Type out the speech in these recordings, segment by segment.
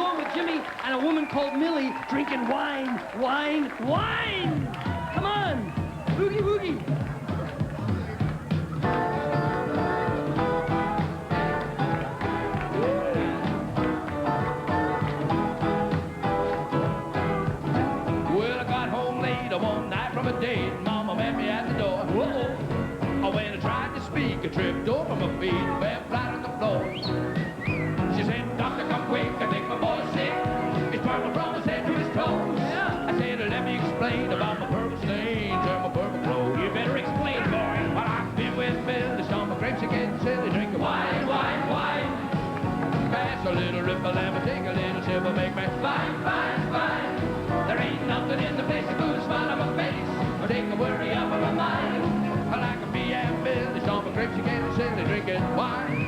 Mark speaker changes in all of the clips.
Speaker 1: going with Jimmy and a woman called Millie drinking wine, wine, wine. Come on, boogie woogie.
Speaker 2: Well, I got home late one night from a date. Mama met me at the door. Whoa. When I tried to speak, I tripped over my feet and fell flat on the floor. She said, "Doctor, come quick, I think my boy's sick. He's purple from his head to his toes."
Speaker 1: Yeah.
Speaker 2: I said, "Let me explain about my purple stains and my purple clothes."
Speaker 1: You better explain, boy.
Speaker 2: Well, I've been with Millie, stomp my grapes again, silly, drinking wine, wine, wine. Pass a little ripple and take a little sip and make me fine, fine, fine. There ain't nothing in the place that put a smile on my face or take a worry off of my mind. I like a me and Millie, stomp my grapes again, silly, drinking wine.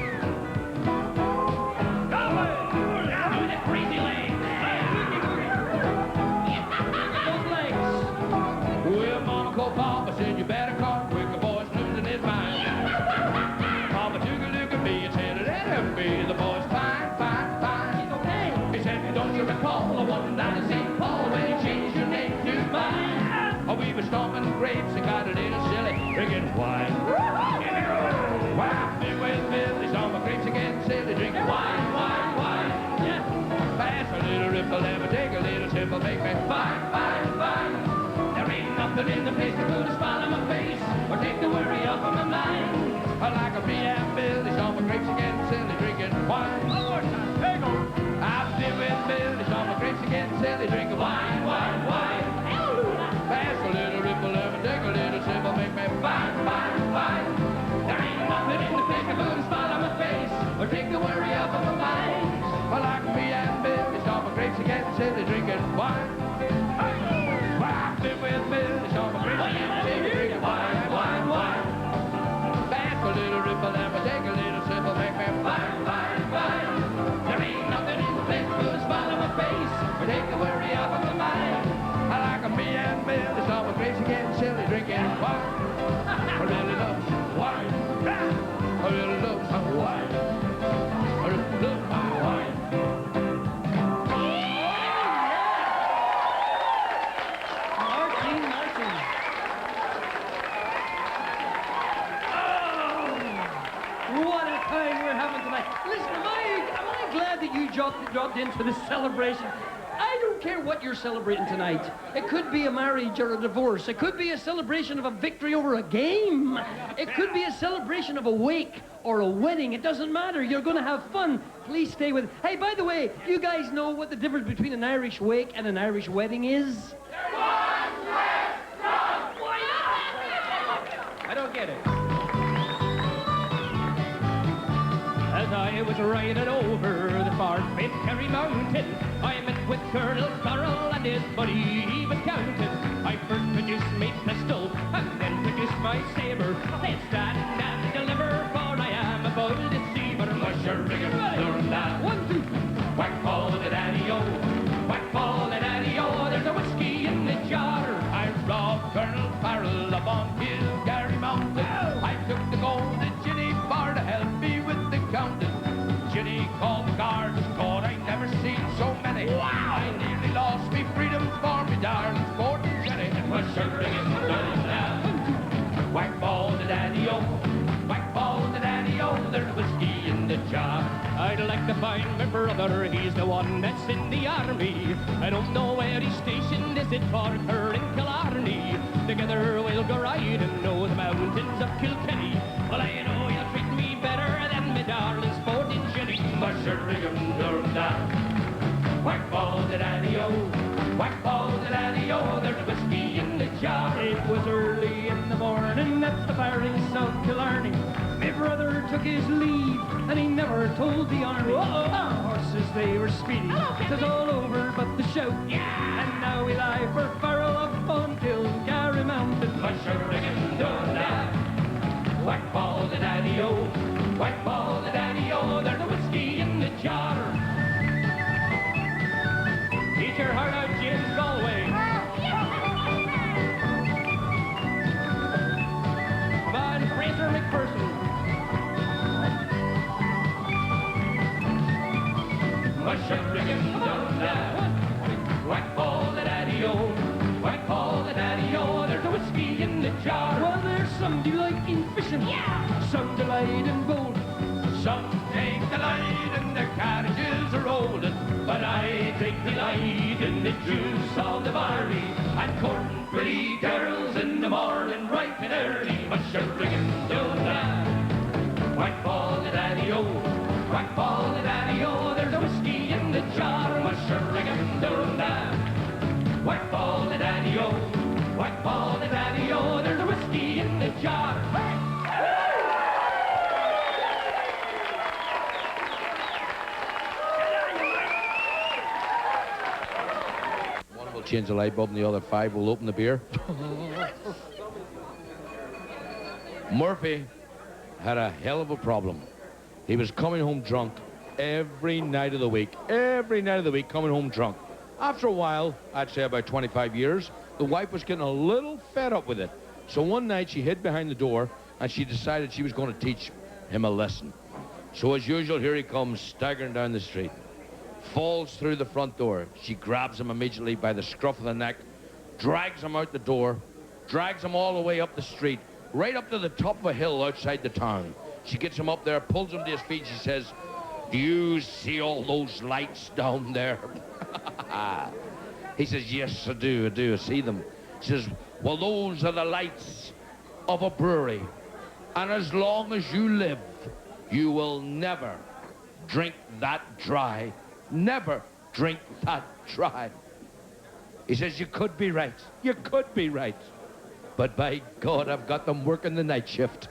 Speaker 1: Crazy legs. Those legs.
Speaker 2: Well, Mama called Papa, said, "You better call quick, the boy's losing his mind." Papa took a look at me and said, "Let him be, the boy's fine, fine, fine."
Speaker 1: He's okay.
Speaker 2: He said, "Don't you recall the one night in St. Paul when you changed your name to mine?" Oh, we were stomping grapes and got a little silly, drinking wine. Well, I've been with Millie, stomping grapes again, silly, drinking wine, wine, wine. Pass a little ripple and take a little sip and make me fine, fine, fine. There ain't nothing in the place to put a smile on my face or take the worry off of my mind. I like a me and Millie, stomping grapes again, silly, drinking wine.
Speaker 1: One more time. There you go.
Speaker 2: I've been with Millie, stomping grapes again, silly, drinking wine, wine, wine. Pass a little ripple and take a little sip and make me fine, fine, fine. There ain't nothing in the place to put a smile on my face or take the worry off of my mind. I like me and Millie, stomping grapes again, silly, drinking wine. Well, I've been with Millie, stomping grapes again, silly, drinking wine, wine, wine. Pass a little ripple and take a little sip and make me fine, fine, fine. There ain't nothing in the place to put a smile on my face or take the worry off of my mind. I like me and Millie, stomping grapes again, silly, drinking wine. I really love wine. I really love some wine. I really love my wine.
Speaker 1: Listen, am I glad that you dropped into this celebration? I don't care what you're celebrating tonight. It could be a marriage or a divorce. It could be a celebration of a victory over a game. It could be a celebration of a wake or a wedding. It doesn't matter. You're going to have fun. Please stay with... Hey, by the way, you guys know what the difference between an Irish wake and an Irish wedding is? I don't get it. As I was riding over the far-famed Kerry Mountain, I met with Colonel Farrell and his buddy Eva Countin. I first produced my pistol and then produced my saber. Then stand and deliver, for I am a bold deceiver. Musher-riggin', 1, 2, whack ball the daddy-o, whack ball the daddy-o. There's a whiskey in the jar. I robbed Colonel Farrell up on Gary Mountain. I took the gold to Ginny Bar to help me with the counting. Ginny called the guards, thought I'd never seen so many. Wow! I nearly lost me freedom for me darling sport and Jenny. And was ringing down. Whack ball the daddy-o, whack ball the daddy-o. There's whiskey in the jar. I'd like to find my brother, he's the one that's in the army. I don't know where he's stationed, is it Cork or in Killarney? Together we'll go riding over the mountains of Kilkenny. Well, I know you'll treat me better than me darling sporting Jenny. Musher-riggin' down. Whack ball the daddy-o, whack ball the daddy-o. There's whiskey in the jar. It was early in the morning at the bar in South Killarney. My brother took his leave and he never told the army. Our horses, they were speedy. It was all over but the shout. Yeah. And now we lie for Farrell up on Kilgary Mountain. Musher-riggin' down. Whack ball the daddy-o, whack ball the daddy-o. There's a whiskey in the jar. Eat your heart out, James Galway. Come on, Fraser McPherson. Musher-riggin' white and gold.
Speaker 2: Some take delight in their carriages are rolling, but I take delight in the juice of the barley and courting pretty girls in the morning, bright and early. But sure-ringing do-da, whack ball the daddy-o, whack ball the daddy-o. There's a whiskey in the jar, but sure-ringing do-da, whack ball the daddy-o, whack ball the daddy-o. There's a whiskey in the jar. Change the light bulb and the other 5 will open the beer. Murphy had a hell of a problem. He was coming home drunk every night of the week. Every night of the week coming home drunk. After a while, I'd say about 25 years, the wife was getting a little fed up with it. So one night she hid behind the door and she decided she was going to teach him a lesson. So as usual, here he comes staggering down the street. Falls through the front door. She grabs him immediately by the scruff of the neck, drags him out the door, drags him all the way up the street, right up to the top of a hill outside the town. She gets him up there, pulls him to his feet. She says, "Do you see all those lights down there?" He says, "Yes, I do, I see them." She says, "Well, those are the lights of a brewery. And as long as you live, you will never drink that dry. Never drink that dry." He says, "You could be right. You could be right. But by God, I've got them working the night shift."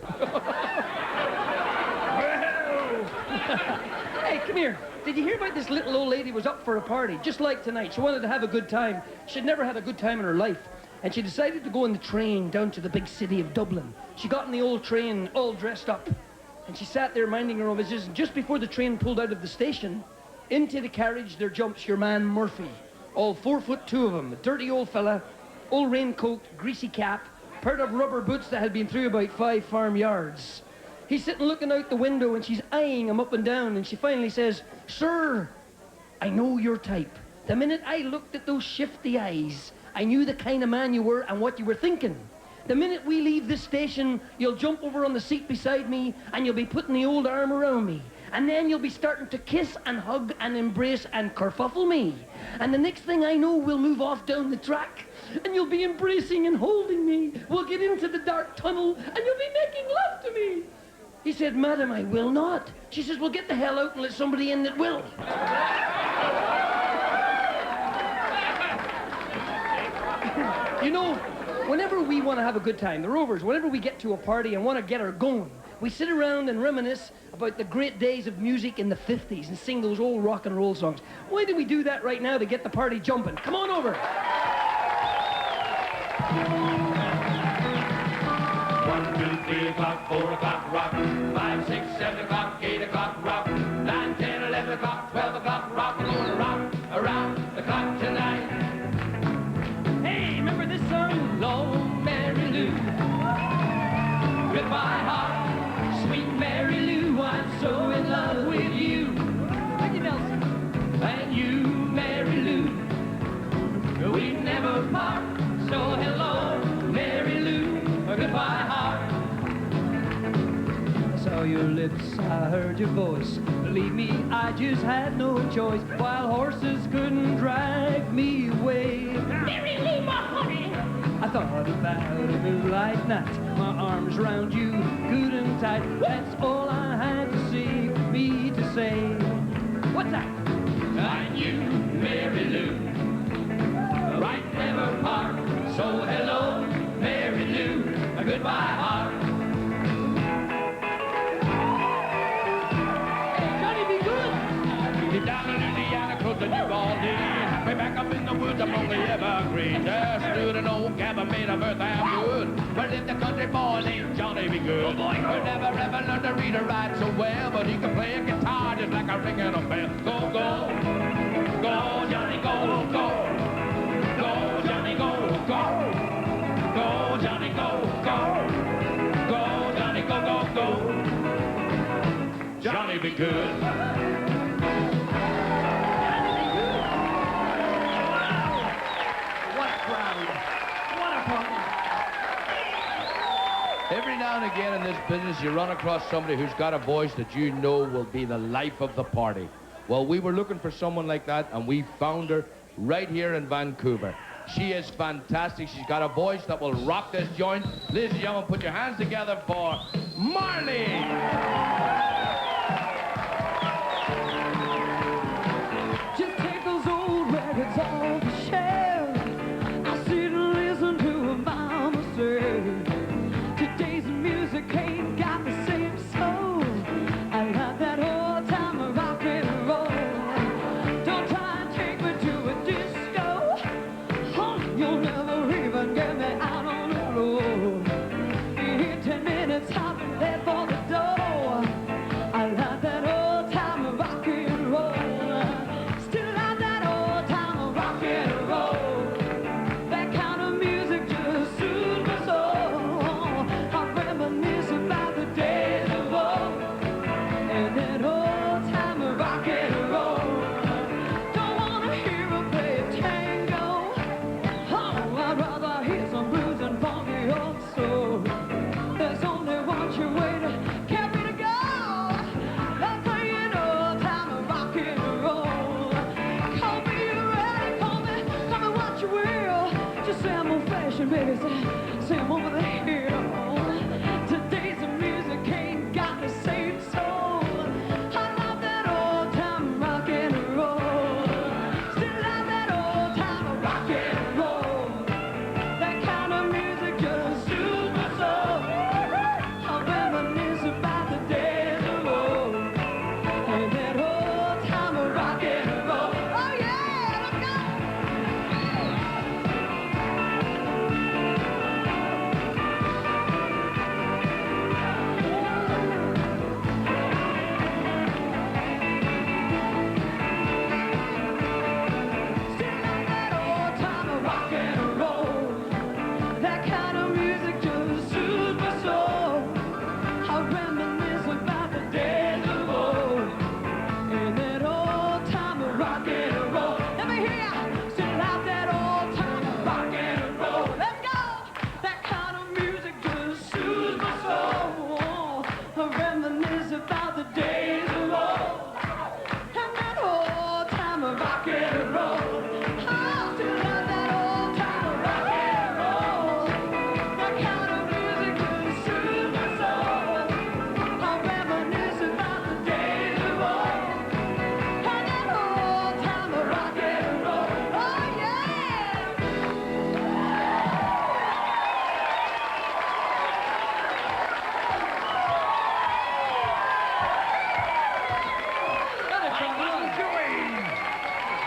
Speaker 1: Hey, come here. Did you hear about this little old lady was up for a party, just like tonight? She wanted to have a good time. She'd never had a good time in her life. And she decided to go on the train down to the big city of Dublin. She got in the old train all dressed up. And she sat there minding her own business. And just before the train pulled out of the station, into the carriage there jumps your man Murphy. All 4'2" of him, a dirty old fella, old raincoat, greasy cap, pair of rubber boots that had been through about 5 farm yards. He's sitting looking out the window and she's eyeing him up and down, and she finally says, "Sir, I know your type. The minute I looked at those shifty eyes, I knew the kind of man you were and what you were thinking. The minute we leave this station, you'll jump over on the seat beside me and you'll be putting the old arm around me. And then you'll be starting to kiss and hug and embrace and kerfuffle me. And the next thing I know, we'll move off down the track. And you'll be embracing and holding me. We'll get into the dark tunnel and you'll be making love to me." He said, "Madam, I will not." She says, "Well, get the hell out and let somebody in that will." You know, whenever we want to have a good time, the Rovers, whenever we get to a party and want to get her going, we sit around and reminisce about the great days of music in the 50s and sing those old rock and roll songs. Why do we do that right now to get the party jumping? Come on over.
Speaker 2: 1, 2, 3 o'clock, 4 o'clock, rock. 5, 6, 7 o'clock, 8 o'clock, rock. 9, 10, 11 o'clock, 12 o'clock, rock. We're gonna rock around the clock tonight.
Speaker 1: Hey, remember this song?
Speaker 2: Long Mary Lou, with my heart, sweet Mary Lou, I'm so in love with you.
Speaker 1: Ricky Nelson.
Speaker 2: And you, Mary Lou, we never part. So hello, Mary Lou, goodbye heart.
Speaker 1: I saw your lips, I heard your voice. Believe me, I just had no choice. While horses couldn't drag me away.
Speaker 2: Mary Lou, my honey.
Speaker 1: I thought about a moonlight night, my arms around you, good and tight. That's all I had to see, for me to say. What's that?
Speaker 2: I knew Mary Lou, right never part. So hello, Mary Lou, goodbye heart.
Speaker 1: Hey, Johnny, be good.
Speaker 2: You're down in Louisiana, close to New Orleans. Way back up in the woods among the evergreens. There stood an old cabin made of earth and wood. Where lived a country boy named Johnny B Goode. Oh boy, who never ever learned to read or write so well, but he could play a guitar just like a ringing a bell. Go, go, go, Johnny, go, go. Go, Johnny, go, go. Go, Johnny, go, go. Go, Johnny, go, go, go. Johnny be good. Every now and again in this business, you run across somebody who's got a voice that you know will be the life of the party. Well, we were looking for someone like that, and we found her right here in Vancouver. She is fantastic. She's got a voice that will rock this joint. Ladies and gentlemen, put your hands together for Marlee.